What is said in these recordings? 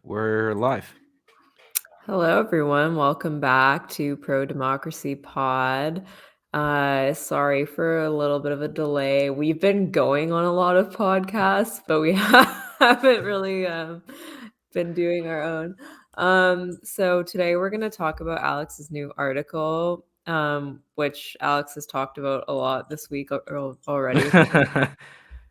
We're live. Hello, everyone. Welcome back to Pro Democracy Pod. Sorry for a little bit of a delay. We've been going on a lot of podcasts, but we haven't really been doing our own. So today we're going to talk about Alex's new article, which Alex has talked about a lot this week already.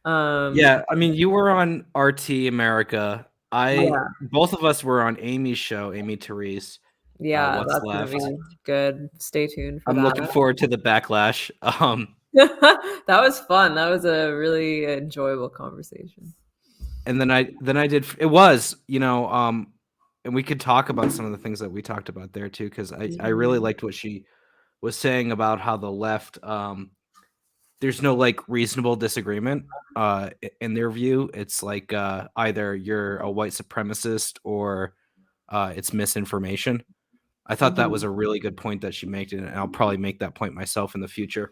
Yeah, I mean, you were on RT America. Yeah. Both of us were on Amy's show, Amy Therese. Yeah, What's that's going to left? be good. Stay tuned for I'm that. looking forward to the backlash. That was fun. That was a really enjoyable conversation. And then I did. It was, and we could talk about some of the things that we talked about there too, because I really liked what she was saying about how the left. There's no like reasonable disagreement in their view. It's like either you're a white supremacist or it's misinformation. I thought that was a really good point that she made, and I'll probably make that point myself in the future.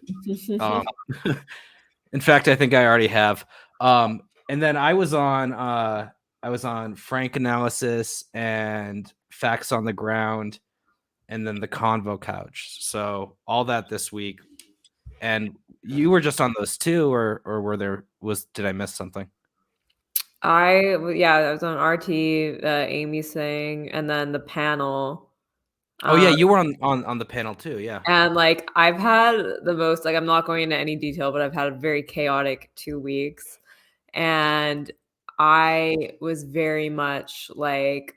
In fact, I think I already have. And then I was on Frank Analysis and Facts on the Ground, and then the Convo Couch. So all that this week. And you were just on those two, or did I miss something? I was on RT, Amy saying, and then the panel. Oh yeah, you were on the panel too. Yeah. And like I've had the most, like I'm not going into any detail, but I've had a very chaotic 2 weeks. And I was very much like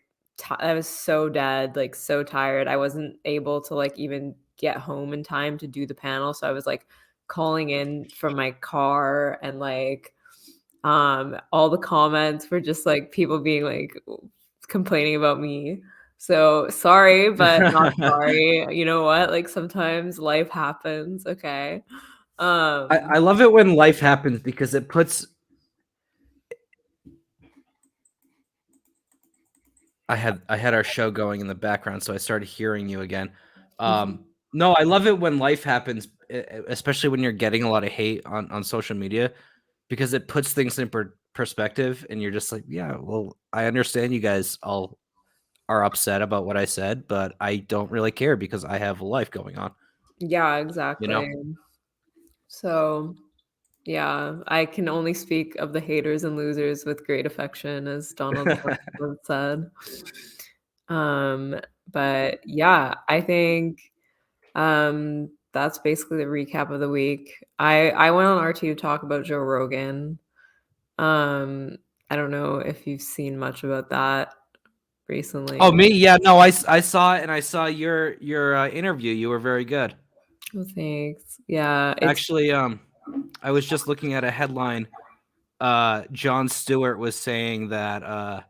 I was so dead, like so tired. I wasn't able to like even get home in time to do the panel. So I was like calling in from my car, and like all the comments were just like people being like complaining about me. So sorry, but not sorry. You know what? Like sometimes life happens. Okay. I love it when life happens because it puts. I had our show going in the background, so I started hearing you again. No, I love it when life happens, especially when you're getting a lot of hate on social media, because it puts things in perspective, and you're just like, yeah, well, I understand you guys all are upset about what I said, but I don't really care because I have a life going on. Yeah, You know. exactly. So, yeah, I can only speak of the haters and losers with great affection, as Donald Trump once said. But yeah, I think that's basically the recap of the week. I went on RT to talk about Joe Rogan. Um, I don't know if you've seen much about that recently. Oh, me? Yeah, no, I saw it, and I saw your interview. You were very good. Oh, thanks. Yeah, it's Actually, I was just looking at a headline. Jon Stewart was saying that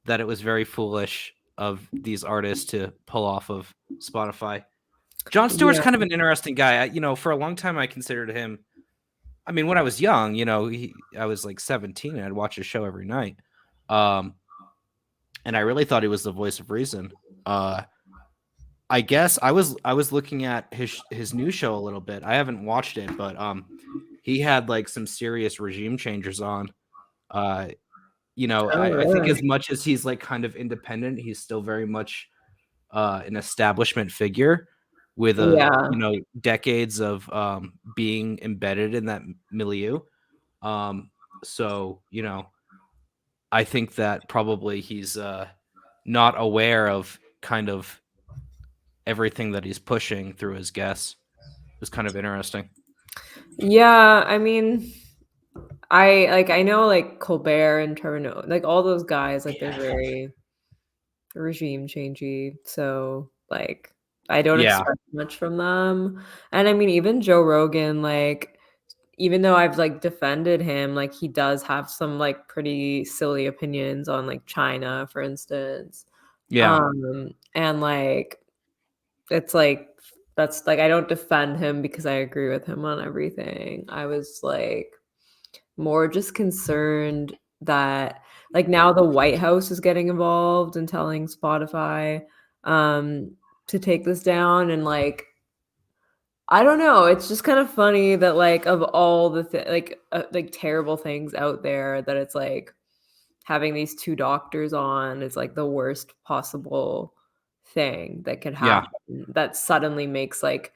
it was very foolish of these artists to pull off of Spotify. Jon Stewart's yeah. kind of an interesting guy. For a long time I considered him. I mean, when I was young, I was like 17 and I'd watch his show every night. And I really thought he was the voice of reason. I guess I was looking at his new show a little bit. I haven't watched it, but he had like some serious regime changers on. Uh, Oh, I think really? as much as he's like kind of independent, he's still very much an establishment figure with Yeah. decades of being embedded in that milieu. So I think that probably he's not aware of kind of everything that he's pushing through his guests. It was kind of interesting. Yeah, I mean, I know like Colbert and Trevor Noah, like all those guys, like they're very regime changey. So like I don't Yeah. expect much from them. And I mean, even Joe Rogan, like even though I've like defended him, like he does have some like pretty silly opinions on like China, for instance. Yeah. And like it's like that's like I don't defend him because I agree with him on everything. I was like more just concerned that like now the White House is getting involved and telling Spotify to take this down, and like I don't know, it's just kind of funny that like of all the like terrible things out there that it's like having these 2 doctors on is, like, the worst possible thing that could Yeah. happen that suddenly makes, like,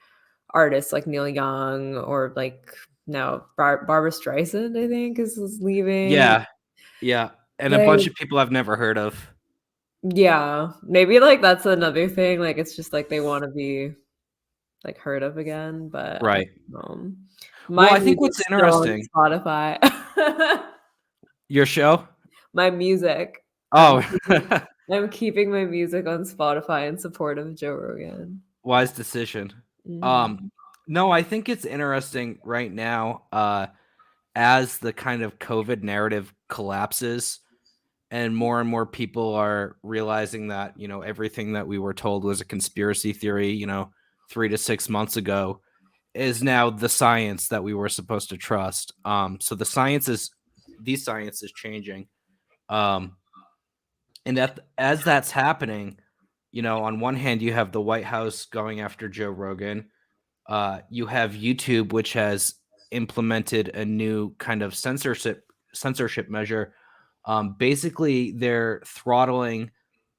artists like Neil Young or, like, now Barbara Streisand, I think, is leaving. Yeah. Yeah. And a bunch Like of people I've never heard of. yeah, maybe, like, that's another thing, like, it's just, like, they wanna be, like, heard of again, but I Right. don't know. Well, My I think what's music's still on interesting Spotify. your show? My music. I'm Oh, keeping I'm keeping my music on Spotify in support of Joe Rogan. wise decision. Um, Mhm. no, I think it's interesting right now, as the kind of COVID narrative collapses and more people are realizing that, everything that we were told was a conspiracy theory, 3 to 6 months ago is now the science that we were supposed to trust. So these science is changing. Um, and as that's happening, on one hand, you have the White House going after Joe Rogan. You have YouTube, which has implemented a new kind of censorship measure. Basically, they're throttling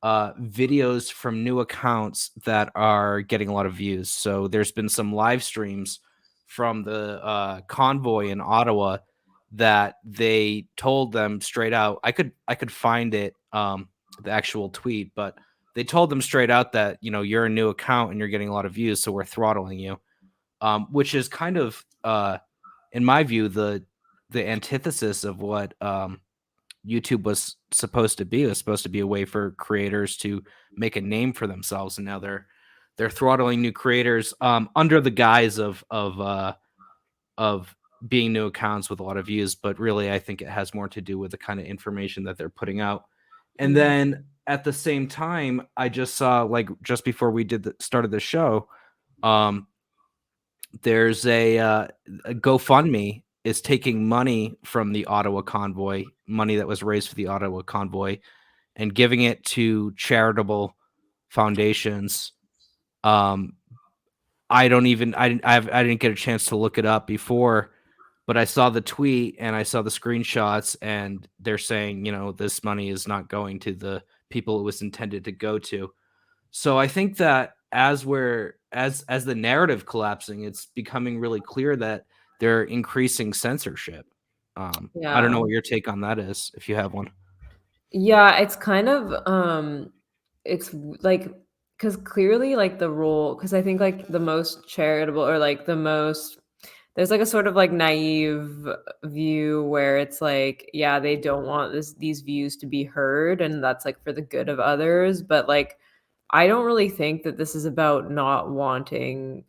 videos from new accounts that are getting a lot of views. So there's been some live streams from the convoy in Ottawa that they told them straight out. I could find it, the actual tweet, but they told them straight out that you're a new account and you're getting a lot of views, so we're throttling you, which is kind of, in my view, the antithesis of what YouTube was supposed to be. It was supposed to be a way for creators to make a name for themselves, and now they're throttling new creators under the guise of being new accounts with a lot of views. But really, I think it has more to do with the kind of information that they're putting out. And Mhm. then at the same time, I just saw, like, just before we started the show, um, there's a GoFundMe is taking money from the Ottawa convoy, money that was raised for the Ottawa convoy, and giving it to charitable foundations. Um, I don't even I didn't get a chance to look it up before, but I saw the tweet and I saw the screenshots, and they're saying, this money is not going to the people it was intended to go to. So I think that as the narrative collapsing, it's becoming really clear that they're increasing censorship. I don't know Yeah. what your take on that is, if you have one. Yeah, it's kind of, it's like, because clearly, like, because I think, like, the most charitable or, like, the most there's, like, a sort of, like, naive view where it's like, yeah, they don't want these views to be heard, and that's, like, for the good of others, but, like, I don't really think that this is about not wanting,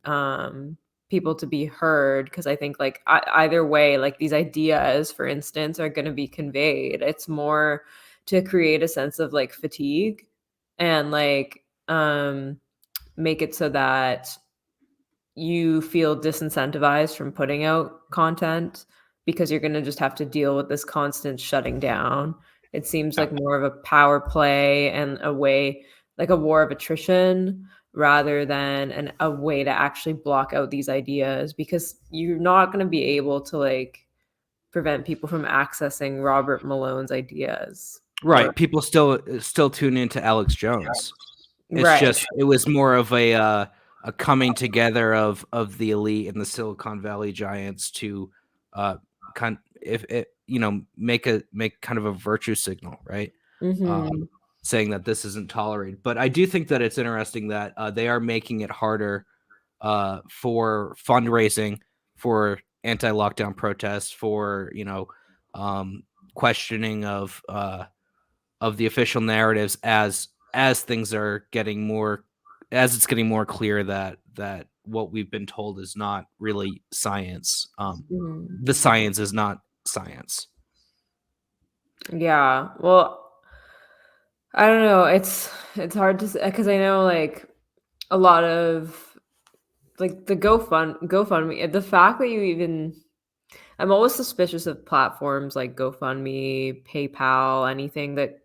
people to be heard because I think, like, either way, like, these ideas, for instance, are gonna be conveyed. It's more to create a sense of, like, fatigue and, like, make it so that you feel disincentivized from putting out content because you're gonna just have to deal with this constant shutting down. It seems Yeah. like more of a power play and a way like a war of attrition rather than a way to actually block out these ideas because you're not gonna be able to, like, prevent people from accessing Robert Malone's ideas or Right. People still tune into Alex Jones. It's right. just it was more of a coming together of the elite and the Silicon Valley giants to kind if it make kind of a virtue signal, right? Um, Mhm. saying that this isn't tolerated. But I do think that it's interesting that they are making it harder for fundraising for anti-lockdown protests, for um, questioning of the official narratives as things are getting more as it's getting more clear that what we've been told is not really science. Mhm. The science is not science. Yeah. Well, I don't know. It's hard to say because I know like a lot of like the GoFundMe. The fact that you even I'm always suspicious of platforms like GoFundMe, PayPal, anything that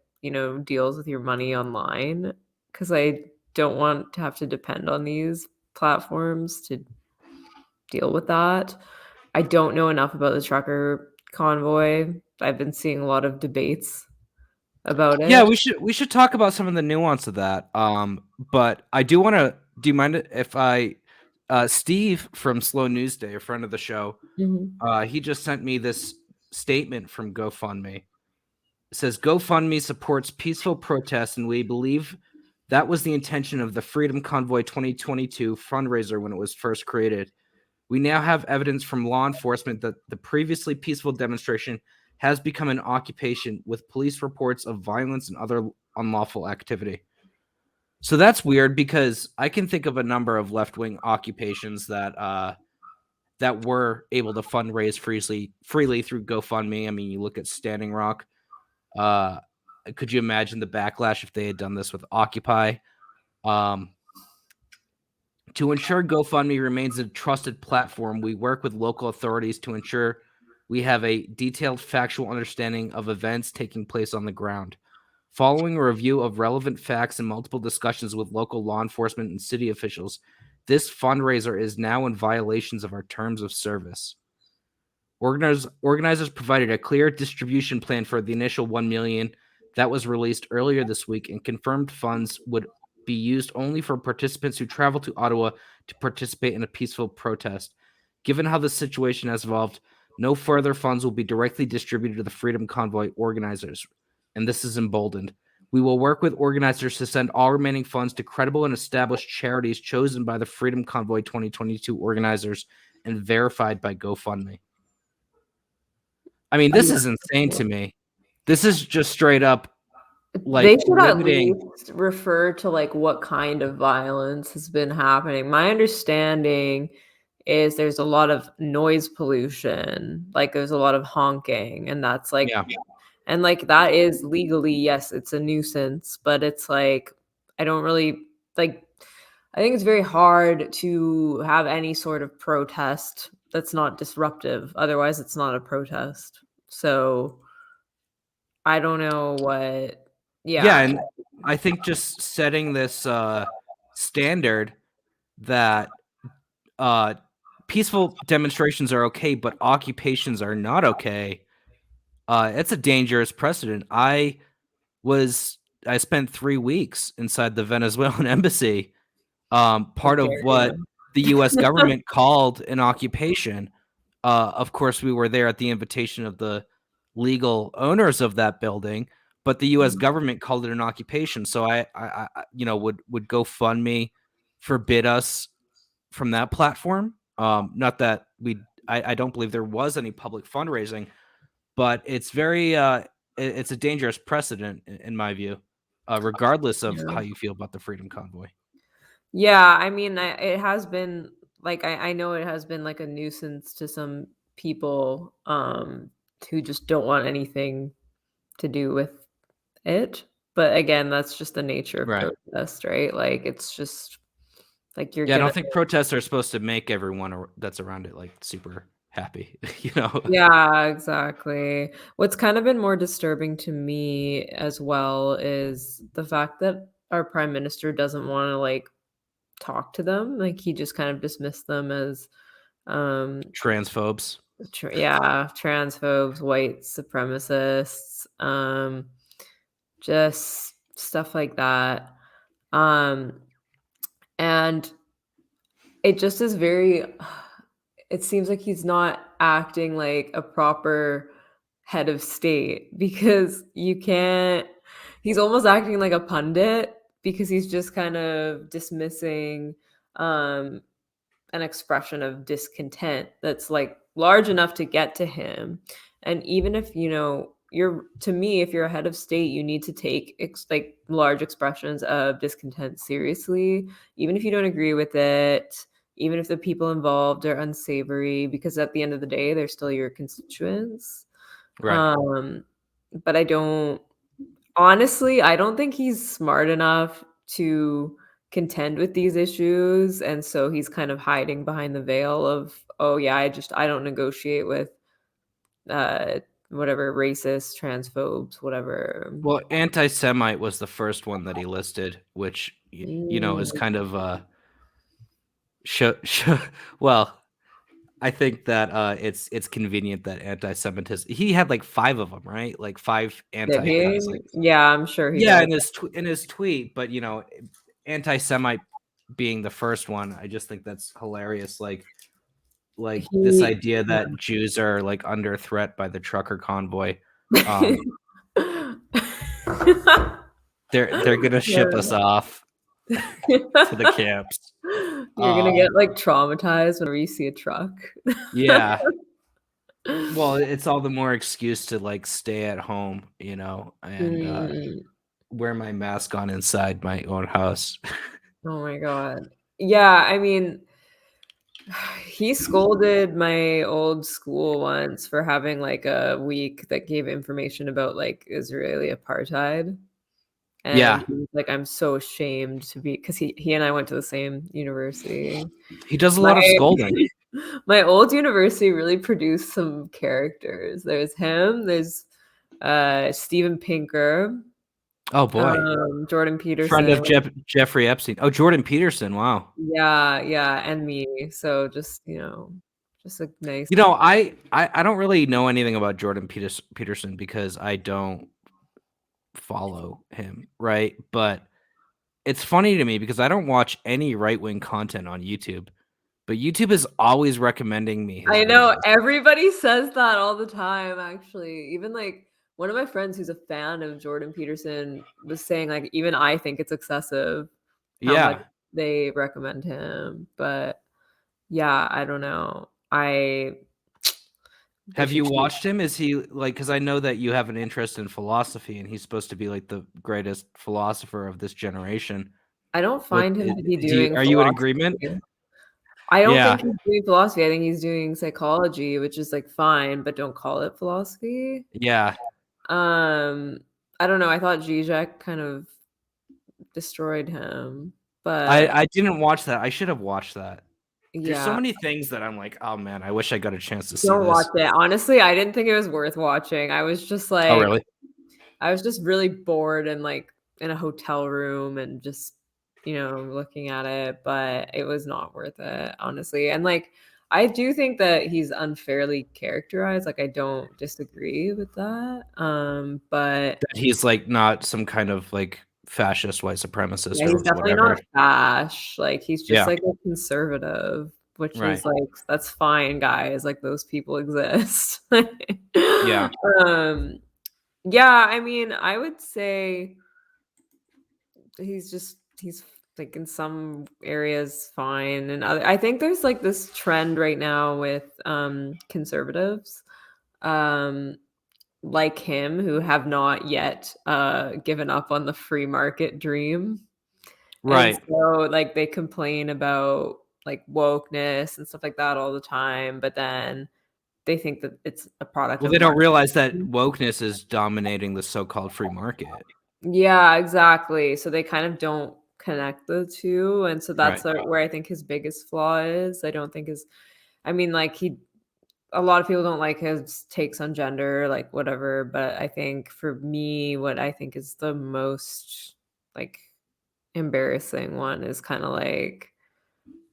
deals with your money online because I don't want to have to depend on these platforms to deal with that. I don't know enough about the trucker convoy. I've been seeing a lot of debates about Yeah, it? we should talk about some of the nuance of that. But I do want to. Do you mind if I, Steve from Slow News Day, a friend of the show, Mhm. he just sent me this statement from GoFundMe. It says GoFundMe supports peaceful protests, and we believe that was the intention of the Freedom Convoy 2022 fundraiser when it was first created. We now have evidence from law enforcement that the previously peaceful demonstration has become an occupation with police reports of violence and other unlawful activity. So that's weird because I can think of a number of left-wing occupations that were able to fundraise freely through GoFundMe. I mean, you look at Standing Rock. Uh, could you imagine the backlash if they had done this with Occupy? Um, To ensure GoFundMe remains a trusted platform, we work with local authorities to ensure we have a detailed factual understanding of events taking place on the ground. Following a review of relevant facts and multiple discussions with local law enforcement and city officials, this fundraiser is now in violations of our terms of service. Organizers provided a clear distribution plan for the initial 1 million that was released earlier this week and confirmed funds would be used only for participants who travel to Ottawa to participate in a peaceful protest. Given how the situation has evolved, no further funds will be directly distributed to the Freedom Convoy organizers, and this is emboldened. We will work with organizers to send all remaining funds to credible and established charities chosen by the Freedom Convoy 2022 organizers and verified by GoFundMe. I mean, this is insane to me. This is just straight up like They should at limiting. least refer to, like, what kind of violence has been happening. My understanding is there's a lot of noise pollution, like, there's a lot of honking, and that's, like Yeah, and, like, that is legally, yes, it's a nuisance, but it's, like, I don't really like, I think it's very hard to have any sort of protest that's not disruptive, otherwise it's not a protest. So, I don't know what yeah, yeah. and I think just setting this standard that uh, peaceful demonstrations are okay, but occupations are not okay. It's a dangerous precedent. Was I spent 3 weeks inside the Venezuelan embassy. How Part of dare what you. the U.S. government called an occupation. Of course, we were there at the invitation of the legal owners of that building, but the U.S. government called it an occupation. So would GoFundMe forbid us from that platform? Not that I don't believe there was any public fundraising, but it's it's a dangerous precedent in my view, regardless of Yeah. how you feel about the Freedom Convoy. Yeah, I mean, it has been like I know it has been like a nuisance to some people who just don't want anything to do with it. But again, that's just the nature of Right. protest, right? Like it's just like you're Yeah, I gonna don't think protests are supposed to make everyone that's around it like super happy, you know? Yeah, exactly. What's kind of been more disturbing to me as well is the fact that our prime minister doesn't want to like talk to them. Like he just kind of dismissed them as um Transphobes. yeah, transphobes, white supremacists, just stuff like that. Um and it just is very it seems like he's not acting like a proper head of state because you can't he's almost acting like a pundit because he's just kind of dismissing um an expression of discontent that's like large enough to get to him. And even if, you're to me, if you're a head of state, you need to take like large expressions of discontent seriously, even if you don't agree with it, even if the people involved are unsavory, because at the end of the day, they're still your constituents. Right. Um, but I don't Honestly, I don't think he's smart enough to contend with these issues, and so he's kind of hiding behind the veil of, "Oh, yeah, I don't negotiate with, whatever, racists, transphobes, whatever." Well, anti-Semite was the first one that he listed, which is Mm, kind of show, show well, I think that it's convenient that anti-Semitism. He had like 5 of them, right? Like 5 Did he? anti-Semitic. Yeah, I'm sure he Yeah, did. in his tweet, but anti-Semite being the first one, I just think that's hilarious. Like this He idea yeah. that Jews are like under threat by the trucker convoy. Um, they're gonna ship us off to the camps. You're gonna Um, get, like, traumatized whenever you see a truck. yeah. Well, it's all the more excuse to like stay at home, and Mm. wear my mask on inside my own house. Oh my god. Yeah, I mean, he scolded my old school once for having, like, a week that gave information about, like, Israeli apartheid, and Yeah, he was like, "I'm so ashamed to be," 'cause he and I went to the same university. he does a My lot of scolding. my old university really produced some characters. There's him, there's, Steven Pinker, Oh boy, Jordan friend Peterson. of Jeffrey Epstein. Oh, Jordan Peterson. Wow. Yeah, yeah, and me. So just, just a nice I don't really know anything about Peterson because I don't follow him, right? But it's funny to me because I don't watch any right wing content on YouTube, but YouTube is always recommending me his I know videos. everybody says that all the time, actually. Even, like, one of my friends who's a fan of Jordan Peterson was saying, like, even I think it's excessive how much Yeah. they recommend him, but yeah, I don't know. I they Have should you choose. watched him? Is he like, because I know that you have an interest in philosophy and he's supposed to be like the greatest philosopher of this generation. I don't What find him to be do you, doing are you in agreement? philosophy. I don't Yeah. think he's doing philosophy, I think he's doing psychology, which is, like, fine, but don't call it philosophy. Yeah. Um, I don't know, I thought Zizek kind of destroyed him, I but I didn't watch that. I should have watched that. There's so yeah, many things that I'm like, "Oh, man, I wish I got a chance to see don't watch this." it. Honestly, I didn't think it was worth watching. Oh, really? I was just really bored and, like, in a hotel room and just, looking at it, but it was not worth it, honestly, and, like, I do think that he's unfairly characterized, like, I don't disagree with that, but That he's, like, not some kind of, like, fascist white supremacist yeah, he's or definitely whatever. not fash, like, he's just, Yeah, like, a conservative, which is, right. like, that's fine, guys, like, those people exist. Yeah. Um, yeah, I mean, I would say he's, like, in some areas fine, and other I think there's, like, this trend right now with, conservatives, um, like him, who have not yet, given up on the free market dream. And Right. so, like, they complain about, like, wokeness and stuff like that all the time, but then they think that it's a product Well, of they don't marketing. realize that wokeness is dominating the so-called free market. Yeah, exactly. So they kind of don't connect the 2, and so Right. that's, where I think his biggest flaw is. I don't think his I mean, like, he a lot of people don't like his takes on gender, like, whatever, but I think for me, what I think is the most, like, embarrassing one is kinda like,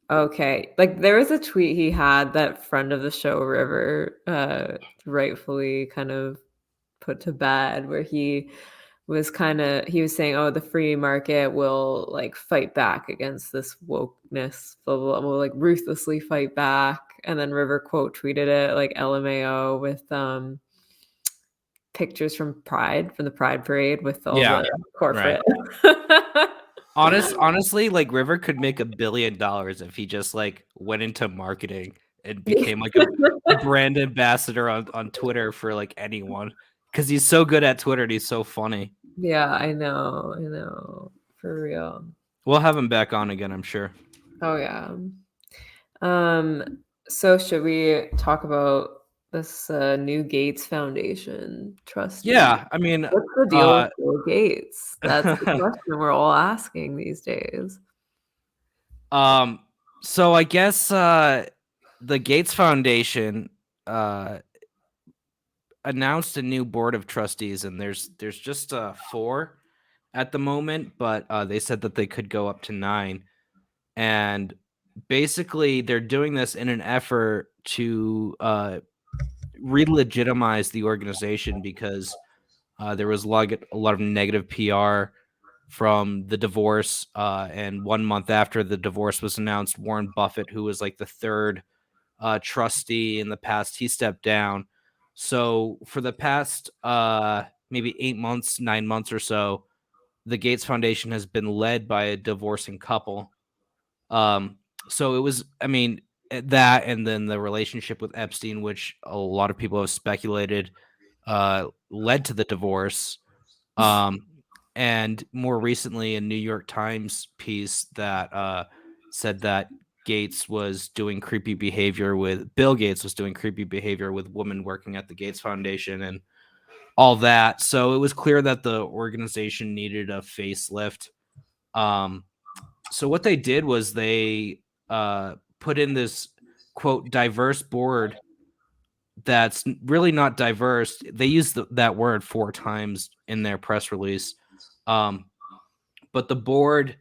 okay. Like, there was a tweet he had that friend of the show, River, rightfully kind of put to bed where he was saying, "Oh, the free market will, like, fight back against this wokeness, blah, blah, blah, will, like, ruthlessly fight back." And then River quote tweeted it, like, LMAO with, pictures from the Pride Parade with all Yeah. the Right. corporate. Honestly, like, River could make $1 billion if he just, like, went into marketing and became, like, a brand ambassador on Twitter for, like, anyone, because he's so good at Twitter and he's so funny. Yeah, I know, for real. We'll have him back on again, I'm sure. Oh, yeah. So should we talk about this, new Gates Foundation trustee? Yeah, I mean, What's the deal with uh Bill Gates? That's the question we're all asking these days. um, so I guess, the Gates Foundation, uh, announced a new board of trustees, and there's just, 4 at the moment, but, they said that they could go up to 9, and basically they're doing this in an effort to re-legitimize the organization because there was a lot of negative PR from the divorce. And 1 month after the divorce was announced, Warren Buffett, who was like the third trustee in the past, he stepped down. So for the past maybe 8 months, 9 months or so, the Gates Foundation has been led by a divorcing couple. So it was, I mean, that and then the relationship with Epstein, which a lot of people have speculated led to the divorce. Um, and more recently, a New York Times piece that said that Gates was doing creepy behavior with Bill Gates was doing creepy behavior with women working at the Gates Foundation and all that. So it was clear that the organization needed a facelift. Um, so what they did was they put in this quote diverse board that's really not diverse. They use that word 4 times in their press release. Um, but the board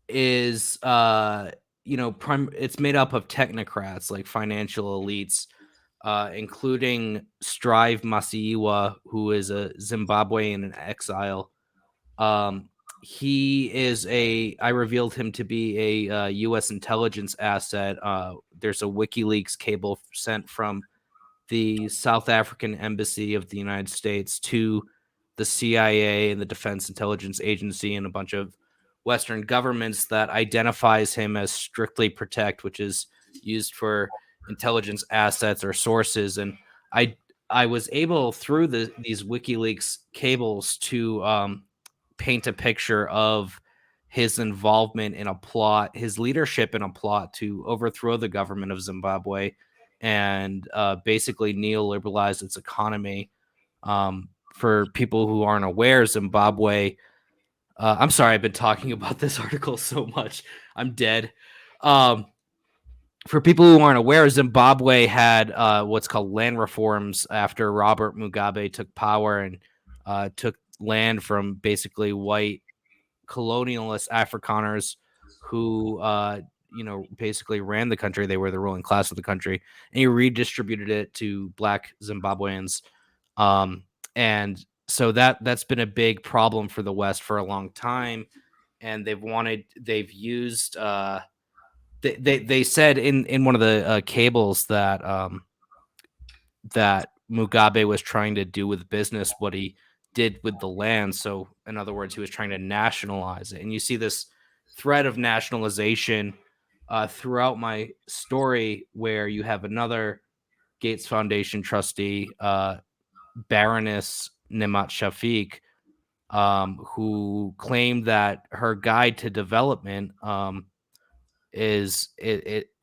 is, it's made up of technocrats, like financial elites, including Strive Masiyiwa, who is a Zimbabwean in exile. He is I revealed him to be a U.S. intelligence asset. There's a WikiLeaks cable sent from the South African Embassy of the United States to the CIA and the Defense Intelligence Agency and a bunch of Western governments that identifies him as strictly protect, which is used for intelligence assets or sources. And I was able through these WikiLeaks cables to paint a picture of his involvement in a plot, his leadership in a plot to overthrow the government of Zimbabwe and basically neoliberalize its economy. For people who aren't aware, Zimbabwe. I'm sorry, I've been talking about this article so much. I'm dead. For people who aren't aware, Zimbabwe had what's called land reforms after Robert Mugabe took power and took land from basically white colonialist Afrikaners who, basically ran the country. They were the ruling class of the country, and he redistributed it to black Zimbabweans. And so that's been a big problem for the West for a long time. And they've used, they said in one of the cables that that Mugabe was trying to do with business what he did with the land. So, in other words, he was trying to nationalize it. And you see this thread of nationalization throughout my story, where you have another Gates Foundation trustee, Baroness Nimat Shafiq, who claimed that her guide to development is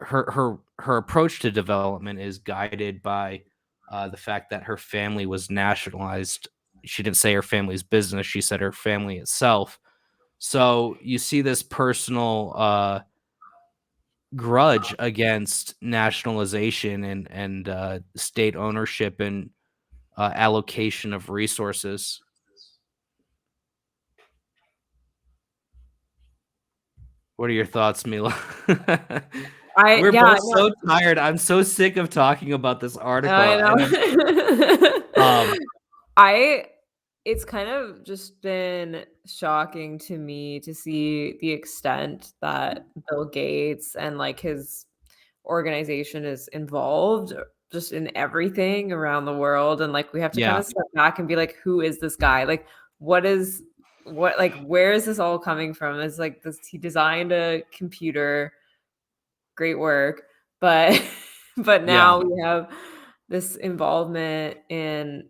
her approach to development is guided by the fact that her family was nationalized. She didn't say her family's business; she said her family itself. So you see this personal grudge against nationalization and state ownership and allocation of resources. What are your thoughts, Mila? We're both so tired. I'm so sick of talking about this article. I know. And it's kind of just been shocking to me to see the extent that Bill Gates and like his organization is involved just in everything around the world. And like we have to kind yeah, of step back and be like, who is this guy? Like, where is this all coming from? It's like this, he designed a computer, great work, but but now we have this involvement in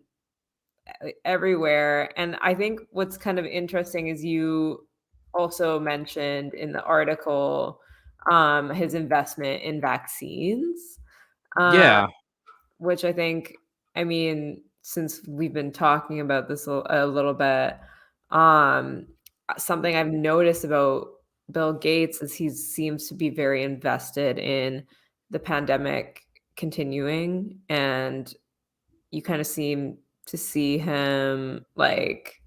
everywhere. And I think what's kind of interesting is you also mentioned in the article his investment in vaccines, yeah, which I think, I mean, since we've been talking about this a little bit, something I've noticed about Bill Gates is he seems to be very invested in the pandemic continuing, and you kind of seem to see him like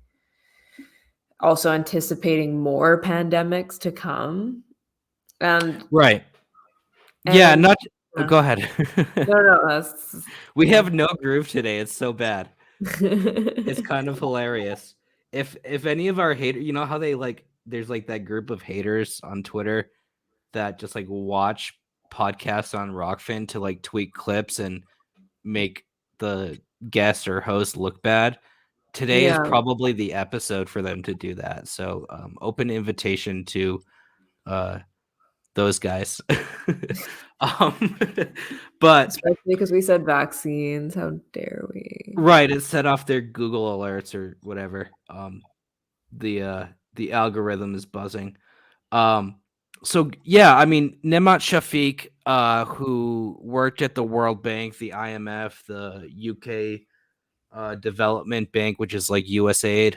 also anticipating more pandemics to come. And right. Yeah, And not yeah. go ahead. No, that's We yeah. have no groove today, it's so bad. It's kind of hilarious. If any of our hater you know how they, like there's, like, that group of haters on Twitter that just, like, watch podcasts on Rockfin to, like, tweak clips and make the guest or host look bad? Today is Yeah. probably the episode for them to do that, so, open invitation to, uh, those guys. Um, but Especially because we said vaccines, how dare we? right, it set off their Google alerts or whatever. The algorithm is buzzing. Um, so yeah, I mean Nemat Shafiq, who worked at the World Bank, the IMF, the UK Development Bank, which is like USAID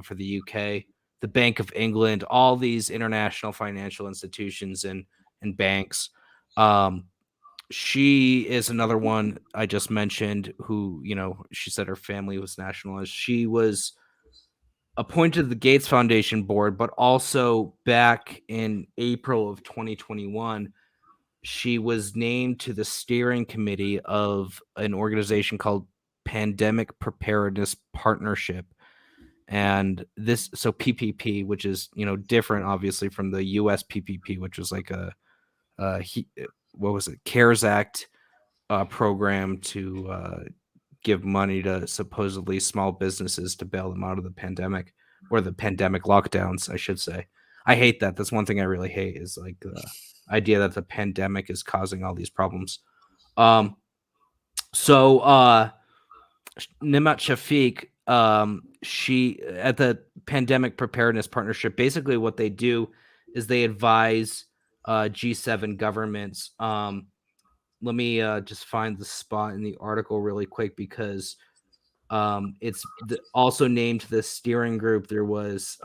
for the UK, the Bank of England, all these international financial institutions and banks. Um, she is another one I just mentioned who, she said her family was nationalized. She was appointed to the Gates Foundation board, but also back in April of 2021, she was named to the steering committee of an organization called Pandemic Preparedness Partnership. And so PPP, which is, different obviously from the US PPP, which was like what was it? CARES Act program to give money to supposedly small businesses to bail them out of the pandemic or the pandemic lockdowns, I should say. I hate that. That's one thing I really hate is like the idea that the pandemic is causing all these problems. Um, so Nimat Shafiq, she at the Pandemic Preparedness Partnership, basically what they do is they advise G7 governments. Let me just find the spot in the article really quick because it's also named the steering group. There was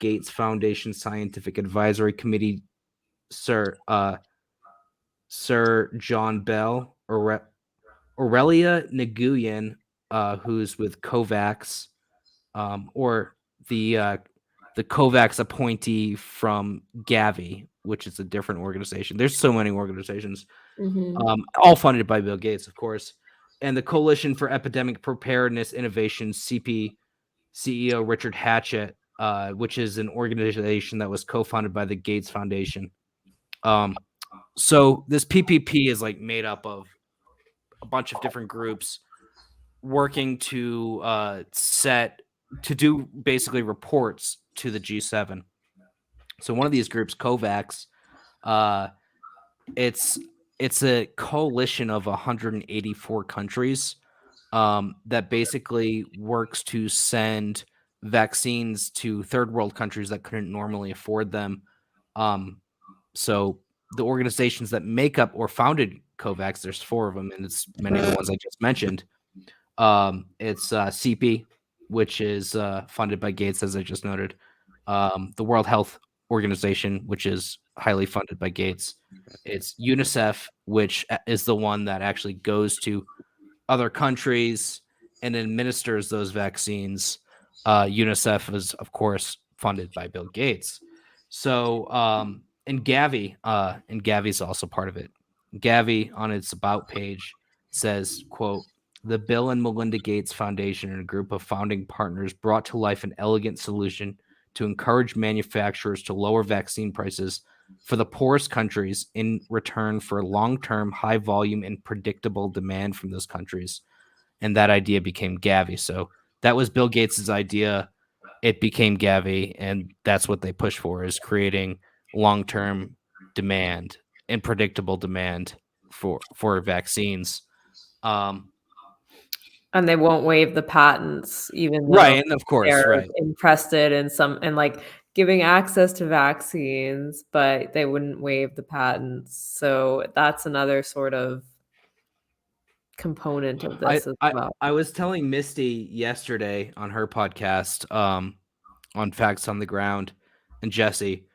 Gates Foundation Scientific Advisory Committee, Sir John Bell, Aurelia Nguyen, who's with COVAX, or the COVAX appointee from Gavi, which is a different organization. There's so many organizations, Mhm. all funded by Bill Gates, of course, and the Coalition for Epidemic Preparedness Innovation (CP) CEO Richard Hatchett, which is an organization that was co-founded by the Gates Foundation. So this PPP is like made up of a bunch of different groups working to do basically reports to the G7. So one of these groups, COVAX, uh, it's a coalition of 184 countries that basically works to send vaccines to third world countries that couldn't normally afford them. So the organizations that make up or founded COVAX, there's 4 of them, and it's many of the ones I just mentioned. It's CP, which is funded by Gates, as I just noted. The World Health Organization, which is highly funded by Gates. It's UNICEF, which is the one that actually goes to other countries and administers those vaccines. UNICEF is, of course, funded by Bill Gates. So, and Gavi's also part of it. Gavi, on its about page, says, quote, the Bill and Melinda Gates Foundation and a group of founding partners brought to life an elegant solution to encourage manufacturers to lower vaccine prices for the poorest countries in return for long-term, high-volume, and predictable demand from those countries. And that idea became Gavi. So that was Bill Gates' idea. It became Gavi, and that's what they push for, is creating long-term demand and predictable demand for vaccines. And they won't waive the patents even though Right, and of course, they're right. interested in like, giving access to vaccines, but they wouldn't waive the patents. So that's another sort of component of I this as I well. I was telling Misty yesterday on her podcast, on Facts on the Ground, and Jesse,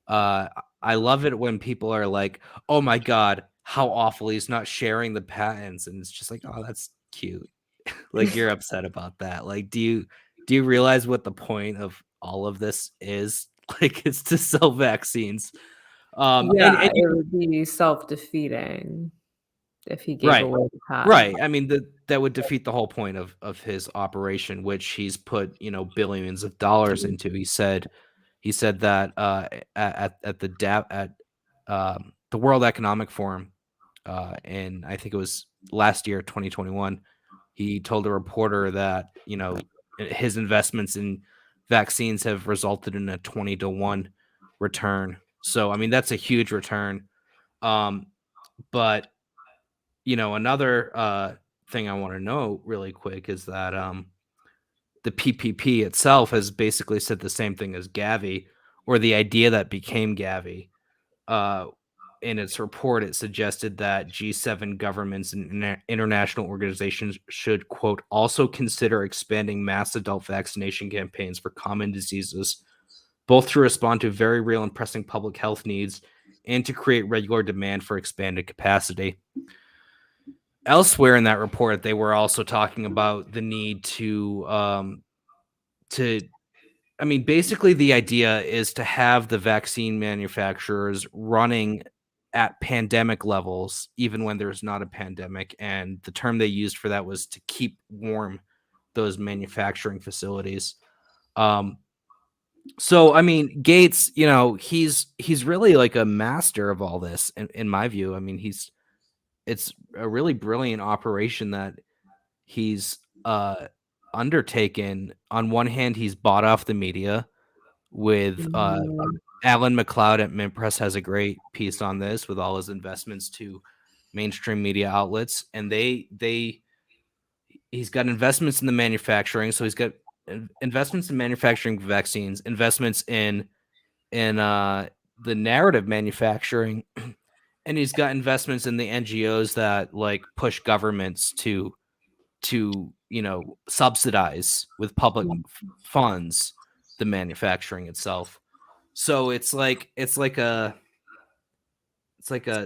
uh, I love it when people are like, "Oh my god, how awful he's not sharing the patents," and it's just like, "Oh, that's cute." Like you're upset about that. Like, do you realize what the point of all of this is? Like, it's to sell vaccines. Yeah, And it would be self-defeating if he gave right. away the patent. Right. I mean, that would defeat the whole point of his operation, which he's put, billions of dollars into. He said that at the World Economic Forum, and I think it was last year, 2021, he told a reporter that his investments in vaccines have resulted in a 20-to-1 return. So I mean, that's a huge return. Um, but another thing I want to know really quick is that the PPP itself has basically said the same thing as Gavi, or the idea that became Gavi. Uh, in its report, it suggested that G7 governments and international organizations should, quote, also consider expanding mass adult vaccination campaigns for common diseases, both to respond to very real and pressing public health needs and to create regular demand for expanded capacity. Elsewhere in that report, they were also talking about the need to I mean, basically the idea is to have the vaccine manufacturers running at pandemic levels, even when there's not a pandemic. And the term they used for that was to keep warm those manufacturing facilities. Um, so I mean, Gates, he's really like a master of all this, in my view. I mean, it's a really brilliant operation that he's undertaken. On one hand, he's bought off the media with Mhm. Alan McLeod at Mintpress has a great piece on this with all his investments to mainstream media outlets, and he's got investments in the manufacturing. So he's got investments in manufacturing vaccines, investments in the narrative manufacturing, and he's got investments in the NGOs that like push governments to subsidize with public funds the manufacturing itself. So it's like a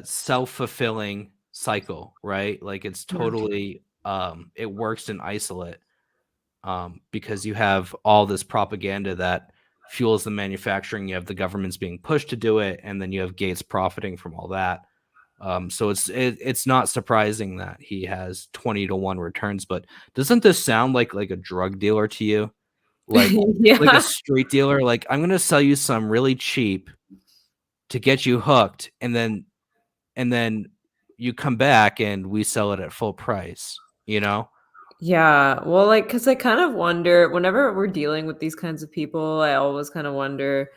self-fulfilling cycle, right? Like it's Yeah. totally it works in isolate, because you have all this propaganda that fuels the manufacturing, you have the governments being pushed to do it, and then you have Gates profiting from all that. So it's not surprising that he has 20-to-1 returns. But doesn't this sound like a drug dealer to you? Like a Yeah. street dealer? Like, I'm gonna sell you some really cheap to get you hooked, and then you come back and we sell it at full price, you know? Yeah, well, like, cause I kind of wonder whenever we're dealing with these kinds of people, I always kinda wonder,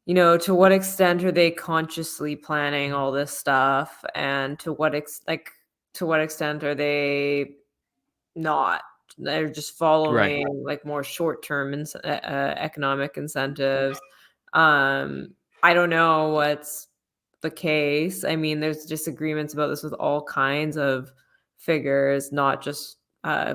to what extent are they consciously planning all this stuff, and to what extent are they not? They're just Right. following, like, more short-term economic incentives. Um, I don't know what's the case. I mean, there's disagreements about this with all kinds of figures, not just,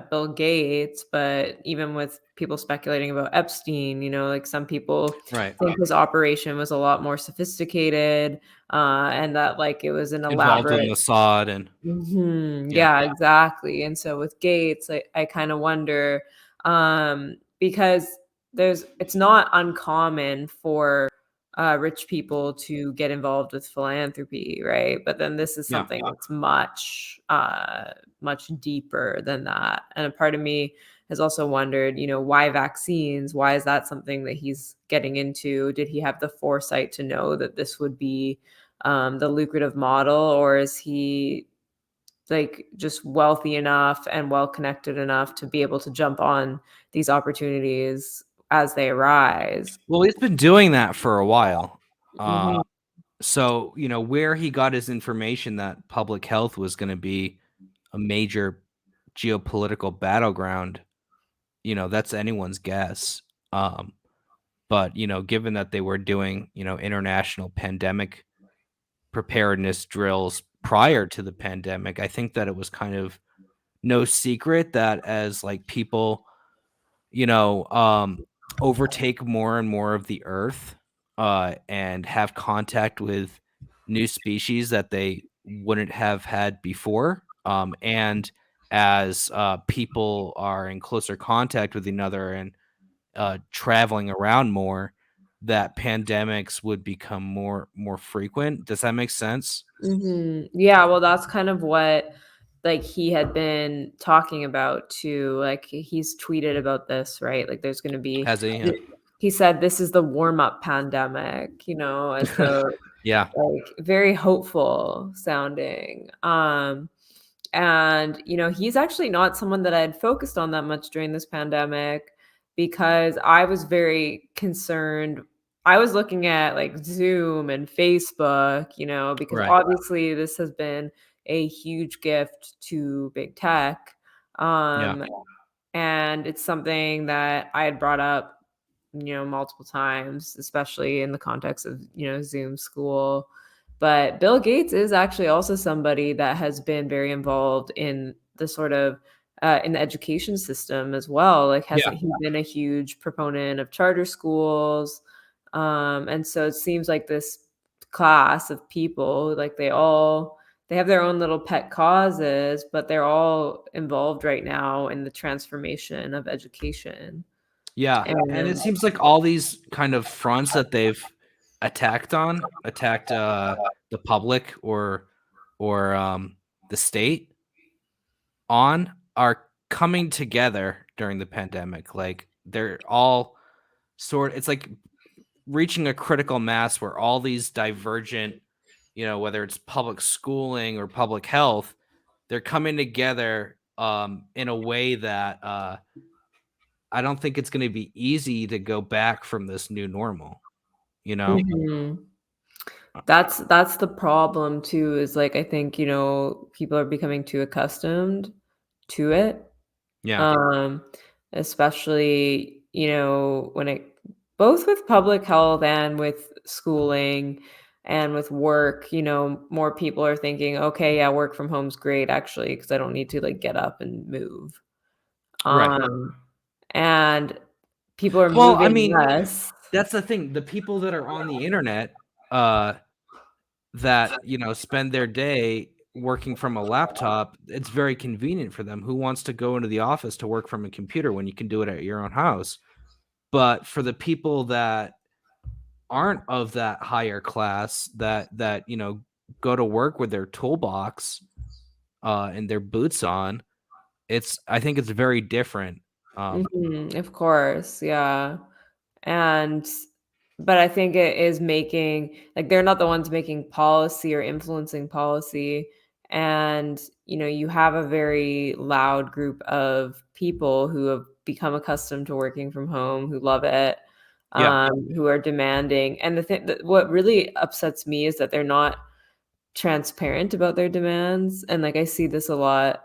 Bill Gates, but even with people speculating about Epstein, like, some people Right. think his operation was a lot more sophisticated, and that, like, it was an Involved with elaborate. Mossad and Mhm. yeah. Yeah, exactly, and so with Gates, I kinda wonder, because it's not uncommon for, rich people to get involved with philanthropy, right? But then this is Yeah. something that's much deeper than that, and a part of me has also wondered, why vaccines? Why is that something that he's getting into? Did he have the foresight to know that this would be, the lucrative model, or is he like just wealthy enough and well connected enough to be able to jump on these opportunities as they arise? Well, he's been doing that for a while. Mhm. So, where he got his information that public health was gonna be a major geopolitical battleground, that's anyone's guess. Um, but, given that they were doing, international pandemic preparedness drills prior to the pandemic, I think that it was kind of no secret that as like people, you know, um, overtake more and more of the earth, and have contact with new species that they wouldn't have had before. And as people are in closer contact with another and traveling around more, that pandemics would become more frequent. Does that make sense? Yeah, well, that's kind of what, like, he had been talking about too, like, he's tweeted about this, right? Like, there's gonna be Has he? Yeah. th he said, "This is the warm-up pandemic," as though, Yeah. like, very hopeful sounding, and, he's actually not someone that I had focused on that much during this pandemic because I was very concerned. I was looking at like Zoom and Facebook, because Right. obviously this has been a huge gift to big tech. Yeah. Um, and it's something that I had brought up, multiple times, especially in the context of, Zoom school. But Bill Gates is actually also somebody that has been very involved in the sort of in the education system as well. Like, Yeah. hasn't he been a huge proponent of charter schools? And so it seems like this class of people, like they have their own little pet causes, but they're all involved right now in the transformation of education. Yeah. And it And seems like all these kind of fronts that they've attacked the public or the state on are coming together during the pandemic. Like they're all it's like reaching a critical mass where all these divergent, whether it's public schooling or public health, they're coming together in a way that I don't think it's going to be easy to go back from this new normal, you know? Mhm. Uh, That's the problem too, is like I think, people are becoming too accustomed to it. Yeah. Um, Especially, when it both with public health and with schooling and with work, more people are thinking, okay, yeah, work from home's great actually, because I don't need to like get up and move. Right. And people are Well, I moving mean, less. that's the thing. The people that are on the internet, uh, that, spend their day working from a laptop, it's very convenient for them. Who wants to go into the office to work from a computer when you can do it at your own house? But for the people that aren't of that higher class, that go to work with their toolbox and their boots on, I think it's very different. Of course, yeah. And but I think it is making like, they're not the ones making policy or influencing policy, and, you have a very loud group of people who have become accustomed to working from home, who love it, Yeah. who are demanding, and the thing that what really upsets me is that they're not transparent about their demands, and, like, I see this a lot,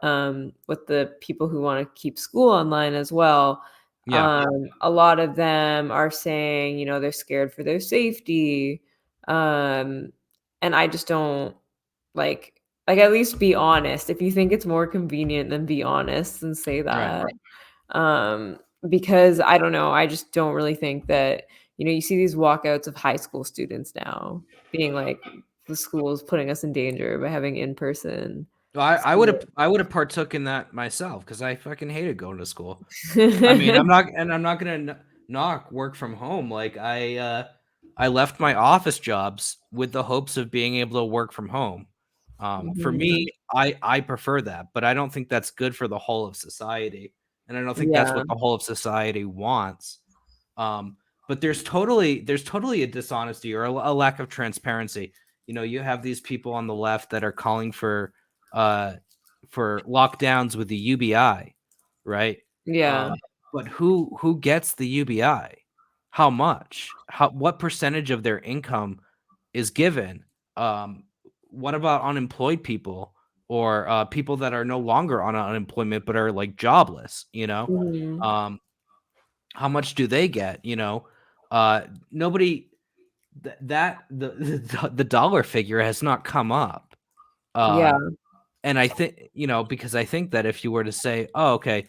with the people who wanna keep school online as well. Yeah. A lot of them are saying, they're scared for their safety, um, and I just don't at least be honest. If you think it's more convenient, then be honest and say Right. that. Um, because I don't know, I just don't really think that you see these walkouts of high school students now being like, "The school is putting us in danger by having in-person school." I would have partook in that myself because I fucking hated going to school. I mean, I'm not gonna knock work from home. Like I left my office jobs with the hopes of being able to work from home. For Mhm. me, I prefer that, but I don't think that's good for the whole of society, and I don't think that's Yeah. what the whole of society wants. Um, but there's totally a dishonesty or a lack of transparency. You have these people on the left that are calling uh for lockdowns with the UBI, right? Yeah. Um, but who gets the UBI? How much? What percentage of their income is given? Um, what about unemployed people or people that are no longer on unemployment but are like jobless? Mhm. Um, how much do they get? Uh, nobody that the dollar figure has not come up. Yeah. And I think because I think that if you were to say, oh, okay,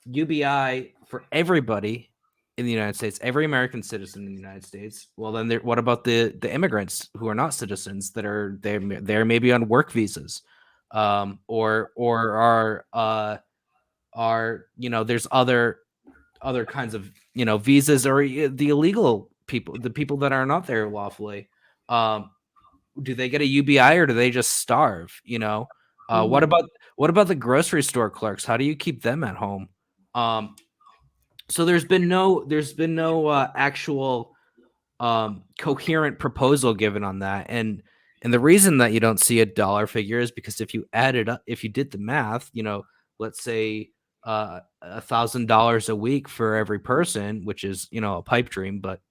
UBI for everybody in the United States, every American citizen in the United States. Well, then what about the immigrants who are not citizens that are they're maybe on work visas, or are there's other kinds of visas or the illegal people, the people that are not there lawfully, do they get a UBI or do they just starve? You know, what Mhm. about the grocery store clerks? How do you keep them at home? So there's been no actual coherent proposal given on that, and the reason that you don't see a dollar figure is because if you add it up, if you did the math, you know, let's say $1,000 a week for every person, which is, you know, a pipe dream, but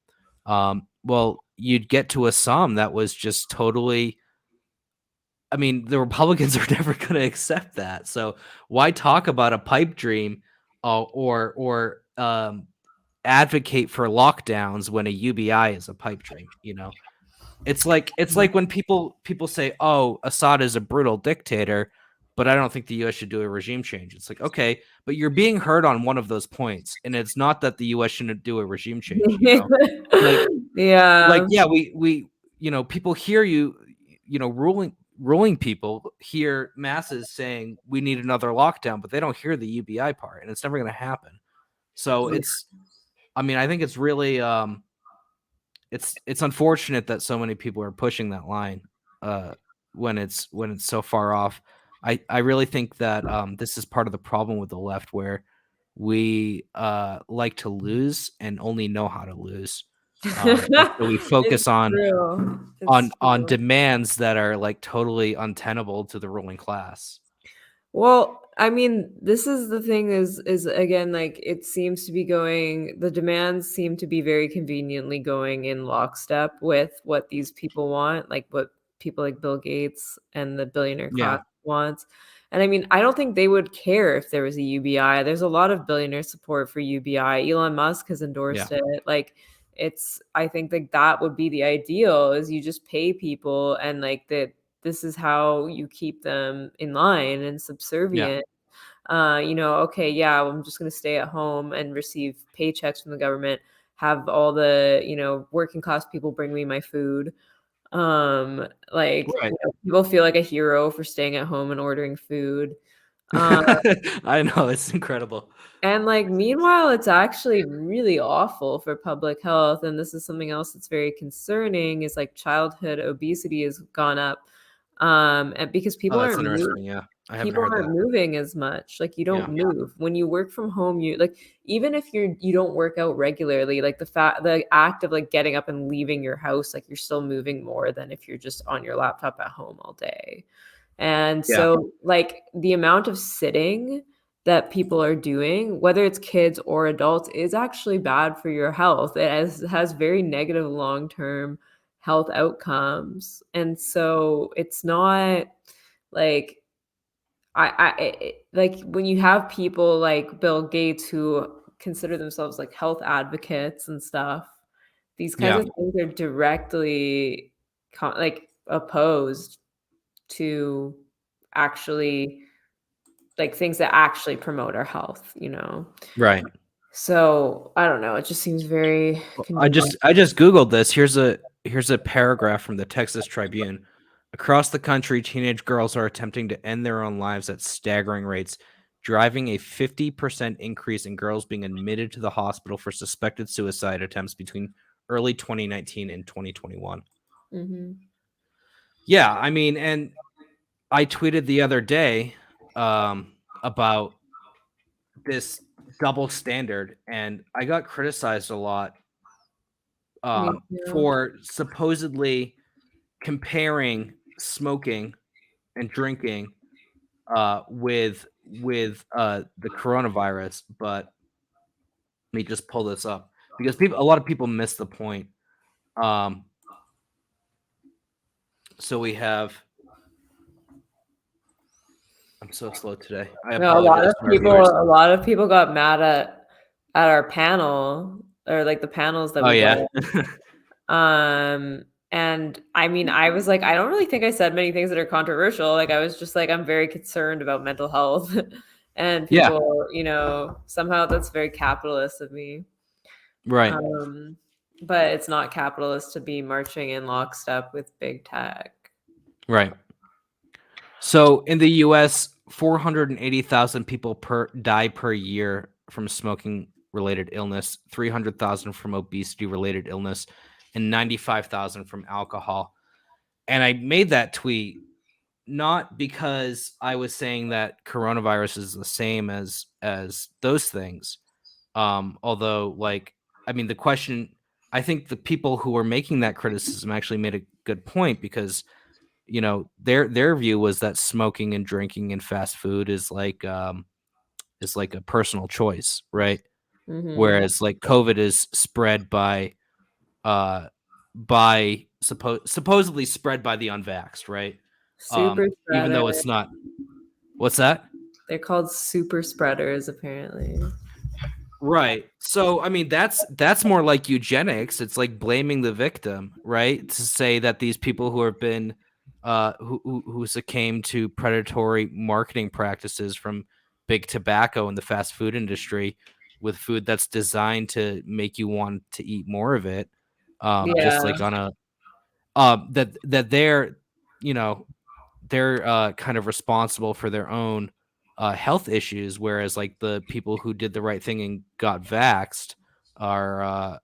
well, you'd get to a sum that was just totally, I mean, the Republicans are never going to accept that. So why talk about a pipe dream, or advocate for lockdowns when a UBI is a pipe dream? You know, it's like when people say, "Oh, Assad is a brutal dictator," but I don't think the U.S. should do a regime change. It's like, okay, but you're being heard on one of those points, and it's not that the U.S. shouldn't do a regime change. You know, like Yeah. yeah, we you know, people hear you, you know, ruling people hear masses saying we need another lockdown, but they don't hear the UBI part, and it's never going to happen. So it's, I mean, I think it's really it's unfortunate that so many people are pushing that line uh when it's so far off. I really think that this is part of the problem with the left, where we like to lose and only know how to lose. And so we It's focus true. It's on true. demands that are like totally untenable to the ruling class. Well, I mean, this is the thing is again, like it seems to be going the demands seem to be very conveniently going in lockstep with what these people want, like what people like Bill Gates and the billionaire class Yeah, wants. And I mean, I don't think they would care if there was a UBI. There's a lot of billionaire support for UBI. Elon Musk has yeah, endorsed it. Like it's I think like that would be the ideal is you just pay people and like that this is how you keep them in line and yeah. subservient. You know, okay, yeah, well, I'm just going to stay at home and receive paychecks from the government, have all the, you know, working class people bring me my food. Like, Right. you know, people feel like a hero for staying at home and ordering food. Um, I know, it's incredible. and like meanwhile, it's actually really awful for public health. And this is something else that's very concerning is like childhood obesity has gone up. And because Oh, that's interesting. Yeah, I haven't people heard aren't that. moving as much. Like you don't Yeah, move. When you work from home, you like even if you don't work out regularly, like the act of like getting up and leaving your house, like you're still moving more than if you're just on your laptop at home all day. And yeah, so, like, the amount of sitting that people are doing, whether it's kids or adults, is actually bad for your health. Has very negative long-term health outcomes. And so it's not like like when you have people like Bill Gates who consider themselves like health advocates and stuff, these kinds yeah. of things are directly like opposed to actually like things that actually promote our health, you know? Right. So, I don't know, it just seems very Well, convenient. I just Googled this. Here's a paragraph from the Texas Tribune. Across the country, teenage girls are attempting to end their own lives at staggering rates, driving a 50% increase in girls being admitted to the hospital for suspected suicide attempts between early 2019 and 2021. Mhm. Yeah, I mean, and I tweeted the other day about this double standard, and I got criticized a lot Me too. for supposedly comparing smoking and drinking with the coronavirus. But let me just pull this up because a lot of people miss the point. Um, so we have. I'm so slow today. I No, apologize to our viewers. a lot of people got mad at our panel or like the panels that Oh we yeah, go and I mean, I was like, I don't really think I said many things that are controversial. Like, I was just like, I'm very concerned about mental health. And yeah, people, you know, somehow that's very capitalist of me. right, Um, but it's not capitalist to be marching in lockstep with big tech. right. So in the U.S., 480,000 people per die per year from smoking related illness, 300,000 from obesity related illness, and 95,000 from alcohol. And I made that tweet not because I was saying that coronavirus is the same as those things. Although, like, I mean, the question, I think the people who were making that criticism actually made a good point, because their view was that smoking and drinking and fast food is like a personal choice, right? Mhm. Whereas like COVID is spread uh supposedly spread by the unvaxxed, right? Super Even spreader. though it's not. What's that? They're called super spreaders, apparently. Right. So I mean that's more like eugenics. It's like blaming the victim, right? To say that these people who have been who succumb to predatory marketing practices from big tobacco and the fast food industry, with food that's designed to make you want to eat more of it, just Yeah. like on a that they're, you know, they're kind of responsible for their own health issues, whereas like the people who did the right thing and got vaxxed are are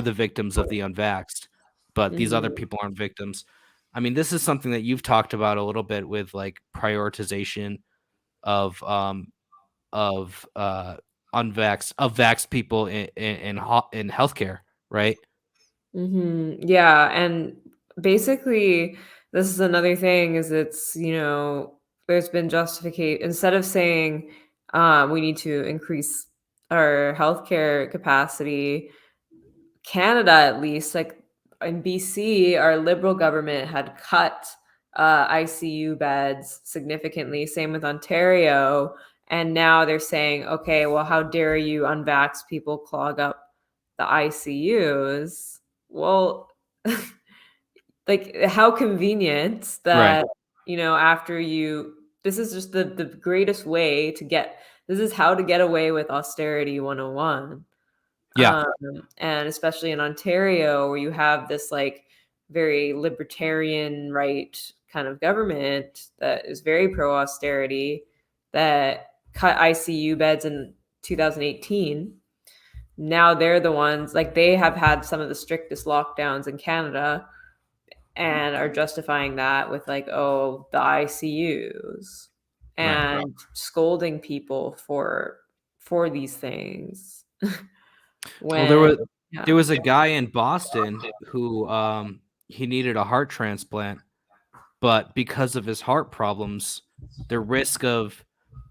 the victims of the unvaxxed, but these other Mhm. people aren't victims. I mean, this is something that you've talked about a little bit with like prioritization of of uh vaxxed people in healthcare, right? Mhm. Yeah, and basically, this is another thing is there's been justification instead of saying, we need to increase our healthcare capacity. Canada, at least, like in BC, our Liberal government had cut ICU beds significantly. Same with Ontario. And now they're saying, okay, well, how dare you unvaxxed people clog up the ICUs? Well, like, how convenient Right. that, after this is just the greatest way to get, this is how to get away with austerity 101. Yeah. Um, and especially in Ontario, where you have this like very libertarian right kind of government that is very pro austerity, that cut ICU beds in 2018. Now they're the ones, like, they have had some of the strictest lockdowns in Canada and are justifying that with like, oh, the ICUs, Right. and scolding people for these things. Well, When there yeah. was a guy in Boston who he needed a heart transplant, but because of his heart problems, the risk of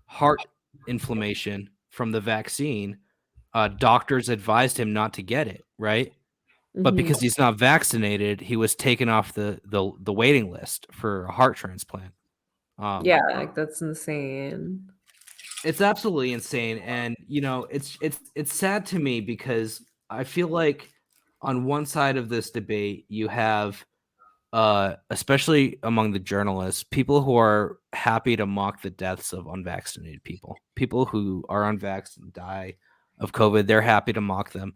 heart inflammation from the vaccine, doctors advised him not to get it, right? But Mhm. because he's not vaccinated, he was taken off the waiting list for a heart transplant. Um, Yeah, like, that's insane. it's absolutely insane, and it's sad to me because I feel like on one side of this debate you have especially among the journalists, people who are happy to mock the deaths of unvaccinated people. People who are unvaxxed and die of COVID, they're happy to mock them.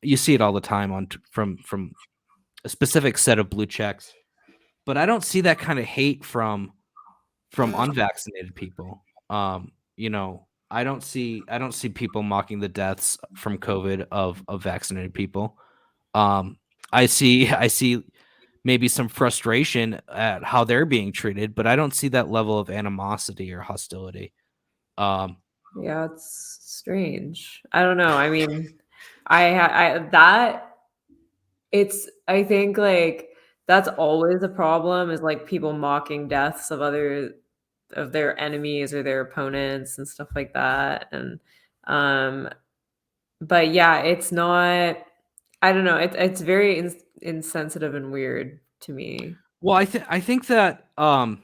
You see it all the time from a specific set of blue checks, but I don't see that kind of hate from unvaccinated people. I don't see people mocking the deaths from COVID of vaccinated people. Um, I see maybe some frustration at how they're being treated, but I don't see that level of animosity or hostility. Um, Yeah, it's strange. I don't know, I mean, I that I think, like, that's always a problem, is, like, people mocking deaths of their enemies or their opponents and stuff like that, and, um but yeah, it's not, I don't know, it's very insensitive and weird to me. well, I think that I